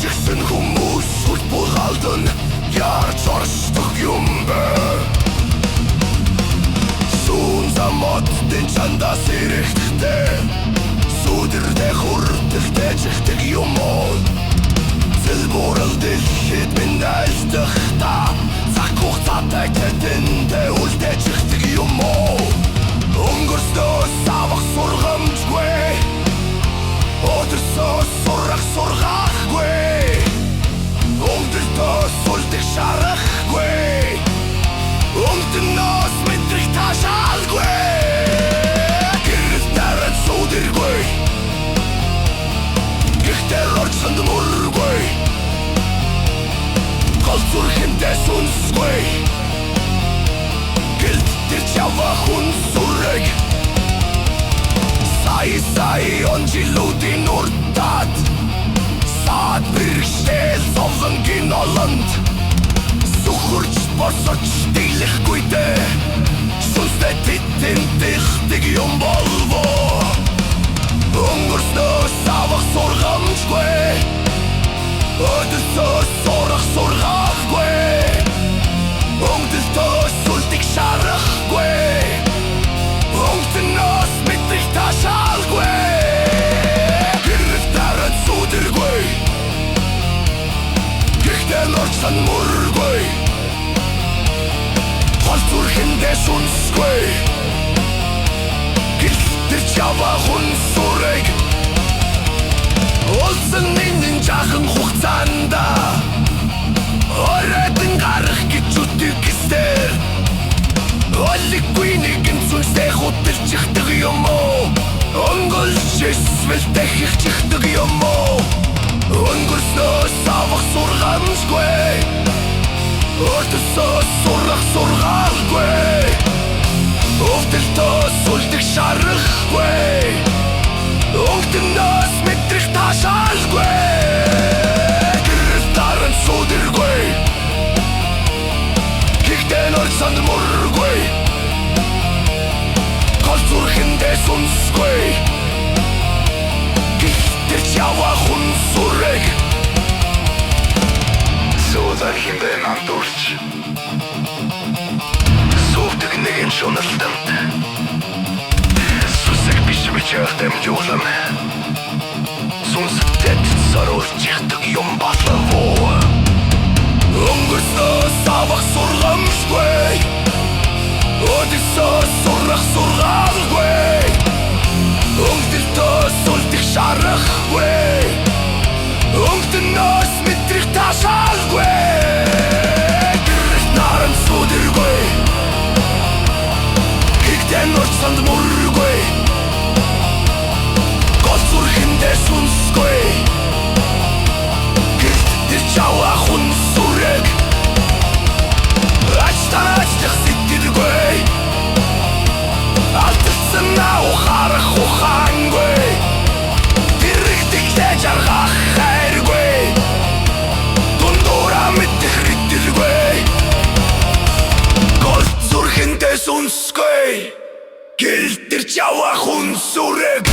Жигсэн хүмүүс сүл булгалдан Ярж оршдог юм бэ Сүүн замот дэн чандас ирэхтэй Сүдэрдэ хүрдэгтэй чихдэг юм уу Зэлбурал дэлхийд минь айлдах та Цаг хугацаатай тэдэндээ үлдээчихдэг юм уу Өнгөрснөөс авах сургамжгүй Өдөрсөөс сурах сургаахгүй Өмдөлтөөс үлдэх шарахгүй Өмдөнөөс мэдрэх таашаалгүй Гэрэл нарад сүдэргүй Гихтэр орчсанд мөргүй Гол зүрхэндээ сүнсгүй Гэлт тэр чава хүн сүрэг Сай он жилүүдийн уртад Саад бэрхшээл зовлонгийн олонд Сүхөрч босож дийлэхгүй дээ Сүнстэй титэн дихдэг юм болвоо Өнгөрснөөс авах сургамжгүй Өдөрсөөс сурах сургаахгүй Өмдөлтөөс үлдэх шарахгүй Өмдөнөөс мэдрэх таашаалгүй Гэрэл дараад сүдэргүй Гихтэн орчсон мөргүй Гол зүрхэндээ сүнсгүй Гэлтэр чава хүн сүрэг Улсын минь жаахан хугацаанда Оройдон гарах гэж үтгэгсээр Олиггүй нэгэн сүнстэй худалчихдаг юм уу Өнгөлж эсвэл дахих чихдэг юм уу Өнгөрснөөс авах сургамжгүй Өдөрсөөс сурах сургаалгүй Өвдөлтөөс үлдэх шарахгүй Өмдөнөөс мэдрэх таашаалгүй Гэрэл даран сүдэргүй Гихтэн орчсанд мөргүй Гол зүрхэндээ сүнсгүй Гихтэр чава хүн сүрэг Суудар химбэ намдурч Суудаг нэгэн шуналтанд Сүсэг биш бичээх дэмжүүлэм Сүнстэд саруулчихдаг юм болов Өнгөрснөөс авах сургамжгүй Өдөрсөөс сурах сургаалгүй Өмдөлтөөс үлдэх шарахгүй Өмдөнөөс мэдрэх таашаалгүй Гэрэл наран сүдэргүй Гихтэн орчсанд мөргүй Гол зүрхэндээ сүнсгүй Гихтэр чава хүн сүрэг Ачтаачлах сэтгэлгүй Алдагдсан ухаарах ухаангүй Дэрэгдэхлээ жаргах хайргүй Дундуура мэдэх ритэлгүй Гол зүрхэндээ сүнсгүй Гэлтэр чава хүн сүрэг